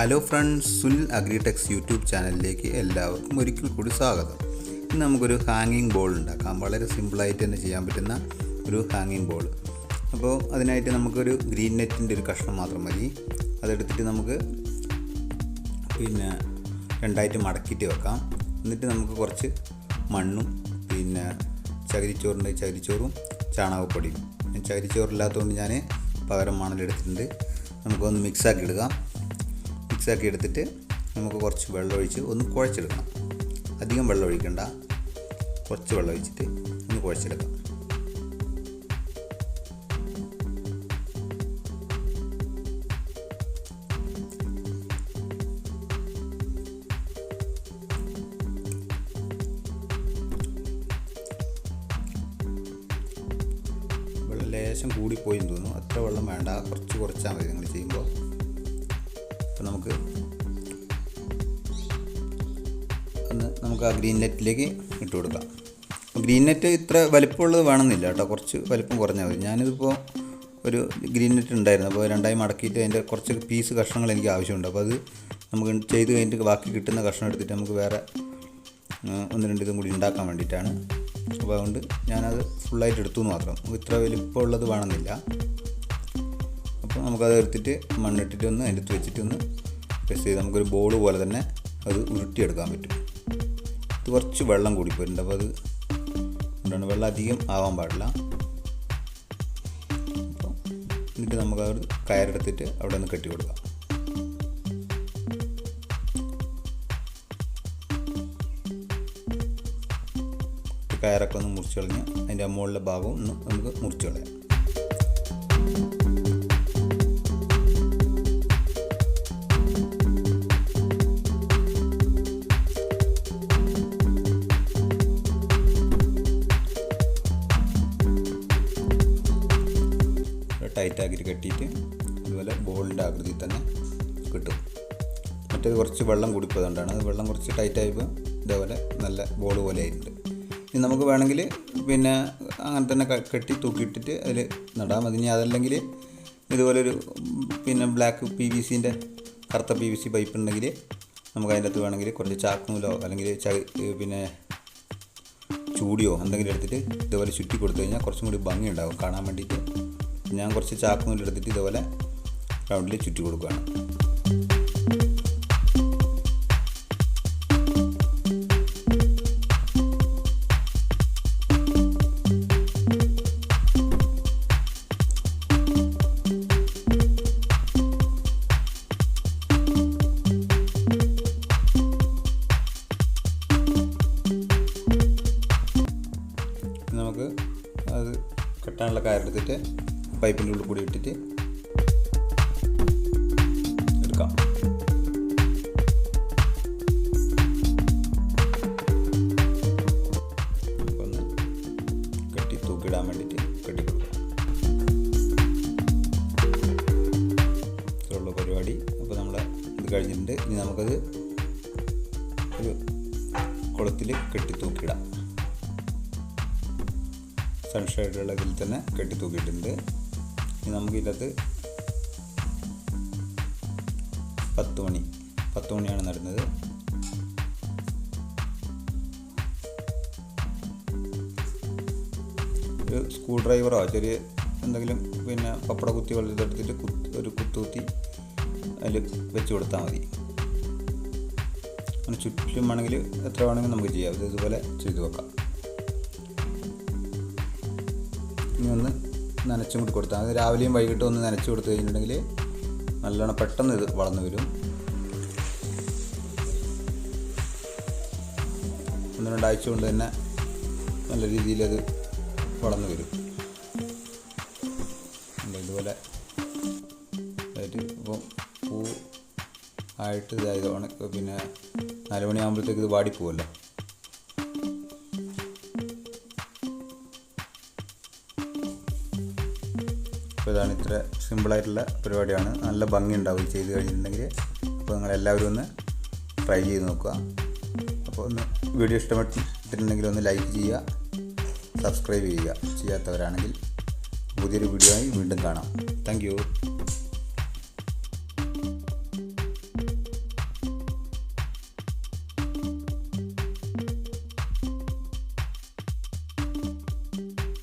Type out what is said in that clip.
Hello friends, Sunil agritechs YouTube ചാനലിലേക്ക് എല്ലാവർക്കും ഒരിക്കൽ കൂടി സ്വാഗതം. ഇന്ന് നമുക്കൊരു ഹാങ്ങിങ് ബോൾ ഉണ്ടാക്കാം. വളരെ സിമ്പിളായിട്ട് തന്നെ ചെയ്യാൻ പറ്റുന്ന ഒരു ഹാങ്ങിങ് ബോൾ. അപ്പോൾ അതിനായിട്ട് നമുക്കൊരു ഗ്രീൻ നെറ്റിൻ്റെ ഒരു കഷ്ണം മാത്രം മതി. അതെടുത്തിട്ട് നമുക്ക് രണ്ടായിട്ട് മടക്കിയിട്ട് വെക്കാം. എന്നിട്ട് നമുക്ക് കുറച്ച് മണ്ണും ചകിരിച്ചോറും ചാണകപ്പൊടിയും. ചകിരിച്ചോറില്ലാത്തതുകൊണ്ട് ഞാൻ പകരം മണലെടുത്തിട്ടുണ്ട്. നമുക്കൊന്ന് മിക്സാക്കി എടുക്കാം. മിക്സാക്കി എടുത്തിട്ട് നമുക്ക് കുറച്ച് വെള്ളം ഒഴിച്ച് ഒന്ന് കുഴച്ചെടുക്കണം. അധികം വെള്ളം ഒഴിക്കണ്ട, കുറച്ച് വെള്ളം ഒഴിച്ചിട്ട് ഒന്ന് കുഴച്ചെടുക്കാം. വെള്ളം ലേശം കൂടിപ്പോയി എന്ന് തോന്നുന്നു. അത്ര വെള്ളം വേണ്ട, കുറച്ചാൽ മതി നിങ്ങൾ ചെയ്യുമ്പോൾ. അപ്പോൾ നമുക്ക് ആ ഗ്രീൻ നെറ്റിലേക്ക് ഇട്ട് കൊടുക്കാം. ഗ്രീൻ നെറ്റ് ഇത്ര വലിപ്പമുള്ളത് വേണമെന്നില്ല കേട്ടോ, കുറച്ച് വലിപ്പം കുറഞ്ഞാൽ മതി. ഞാനിതിപ്പോൾ ഒരു ഗ്രീൻ നെറ്റ് ഉണ്ടായിരുന്നു, അപ്പോൾ രണ്ടായി മടക്കിയിട്ട് അതിൻ്റെ കുറച്ച് പീസ് കഷ്ണങ്ങൾ എനിക്ക് ആവശ്യമുണ്ട്. അപ്പോൾ അത് നമുക്ക് ചെയ്ത് കഴിഞ്ഞിട്ട് ബാക്കി കിട്ടുന്ന കഷ്ണം എടുത്തിട്ട് നമുക്ക് വേറെ ഒന്ന് രണ്ട് ഇതും കൂടി ഉണ്ടാക്കാൻ വേണ്ടിയിട്ടാണ്. അപ്പോൾ അതുകൊണ്ട് ഞാനത് ഫുള്ളായിട്ട് എടുത്തു എന്ന് മാത്രം. ഇത്ര വലിപ്പമുള്ളത് വേണമെന്നില്ല. അപ്പോൾ നമുക്കത് എടുത്തിട്ട് മണ്ണിട്ടിട്ട് ഒന്ന് അതിൻ്റെ അടുത്ത് വെച്ചിട്ട് ഒന്ന് പ്രസ് ചെയ്ത് നമുക്കൊരു ബോൾ പോലെ തന്നെ അത് ഉരുട്ടിയെടുക്കാൻ പറ്റും. ഇത് കുറച്ച് വെള്ളം കൂടി പോയിട്ടുണ്ട്, അപ്പോൾ അത് എന്താണ്, വെള്ളം അധികം ആവാൻ പാടില്ല. അപ്പോൾ എന്നിട്ട് നമുക്കത് കയറെടുത്തിട്ട് അവിടെ ഒന്ന് കെട്ടി കൊടുക്കാം. കയറൊക്കെ ഒന്ന് മുറിച്ച് കളഞ്ഞ് അതിൻ്റെ മുകളിലെ ഭാഗവും ഒന്ന് നമുക്ക് മുറിച്ച് കളയാം. ടൈറ്റാക്കിയിട്ട് കെട്ടിയിട്ട് അതുപോലെ ബോളിൻ്റെ ആകൃതി തന്നെ കിട്ടും. മറ്റേത് കുറച്ച് വെള്ളം കൂടിപ്പോയതുകൊണ്ടാണ്. അത് വെള്ളം കുറച്ച് ടൈറ്റായപ്പോൾ ഇതേപോലെ നല്ല ബോൾ പോലെ ആയിട്ടുണ്ട്. ഇനി നമുക്ക് വേണമെങ്കിൽ അങ്ങനെ തന്നെ കെട്ടി തൂക്കിയിട്ടിട്ട് അതിൽ നടാം. അതിന് അതല്ലെങ്കിൽ ഇതുപോലൊരു ബ്ലാക്ക് PVCൻ്റെ കറുത്ത PVC പൈപ്പ് ഉണ്ടെങ്കിൽ നമുക്ക് അതിൻ്റെ അകത്ത് വേണമെങ്കിൽ കുറച്ച് ചാക്കുനൂലോ അല്ലെങ്കിൽ ചൂടിയോ എന്തെങ്കിലും എടുത്തിട്ട് ഇതുപോലെ ചുറ്റി കൊടുത്തു കഴിഞ്ഞാൽ കുറച്ചും കൂടി ഭംഗി ഉണ്ടാകും കാണാൻ വേണ്ടിയിട്ട്. ഞാൻ കുറച്ച് ചാക്കുനൂലെടുത്തിട്ട് ഇതുപോലെ റൗണ്ടിൽ ചുറ്റി കൊടുക്കുകയാണ്. നമുക്ക് അത് കെട്ടാനുള്ള കയറെടുത്തിട്ട് പൈപ്പിൻ്റെ ഉള്ളിൽ കൂടി ഇട്ടിട്ട് എടുക്കാം. നമുക്കൊന്ന് കെട്ടി തൂക്കിയിടാൻ വേണ്ടിയിട്ട് കെട്ടിക്കൊടുക്കാം. ഇത്രയുള്ള പരിപാടി. അപ്പോൾ നമ്മൾ ഇത് കഴിഞ്ഞിട്ടുണ്ട്. ഇനി നമുക്കത് ഒരു കുളത്തിൽ കെട്ടി തൂക്കിയിടാം. സൺഷൈഡുള്ള ഇതിൽ തന്നെ കെട്ടി തൂക്കിയിട്ടുണ്ട്. ഇനി നമുക്കിതിനകത്ത് 10 മണിയാണ് നടുന്നത്. ഒരു സ്ക്രൂ ഡ്രൈവറോ ചെറിയ എന്തെങ്കിലും പപ്പട കുത്തി വെള്ളത്തിലെടുത്തിട്ട് ഒരു കുത്തി അതിൽ വെച്ച് കൊടുത്താൽ മതി. അങ്ങനെ ചുറ്റും വേണമെങ്കിൽ എത്ര വേണമെങ്കിൽ നമുക്ക് ചെയ്യാം. ഇതുപോലെ ചെയ്ത് വെക്കാം. ഇനി ഒന്ന് നനച്ചും കൂടി കൊടുത്താൽ അത് രാവിലെയും വൈകിട്ടും ഒന്ന് നനച്ച് കൊടുത്തു കഴിഞ്ഞിട്ടുണ്ടെങ്കിൽ നല്ലോണം പെട്ടെന്ന് ഇത് വളർന്നു വരും. 1-2 ആഴ്ച കൊണ്ട് തന്നെ നല്ല രീതിയിൽ അത് വളർന്നു വരും. ഇതുപോലെ ആയിട്ട് ഇപ്പോൾ പൂ ആയിട്ട് ഇതായത് 4 മണിയാകുമ്പോഴത്തേക്ക് ഇത് വാടിപ്പോവല്ലോ. അപ്പോൾ ഇതാണ്, ഇത്ര സിമ്പിളായിട്ടുള്ള പരിപാടിയാണ്. നല്ല ഭംഗി ഉണ്ടാവും ചെയ്ത് കഴിഞ്ഞിട്ടുണ്ടെങ്കിൽ. അപ്പോൾ നിങ്ങളെല്ലാവരും ഒന്ന് ട്രൈ ചെയ്ത് നോക്കുക. അപ്പോൾ ഒന്ന് വീഡിയോ ഇഷ്ടപ്പെട്ടിട്ടുണ്ടെങ്കിൽ ഒന്ന് ലൈക്ക് ചെയ്യുക, സബ്സ്ക്രൈബ് ചെയ്യുക ചെയ്യാത്തവരാണെങ്കിൽ. പുതിയൊരു വീഡിയോ ആയി വീണ്ടും കാണാം. Thank you.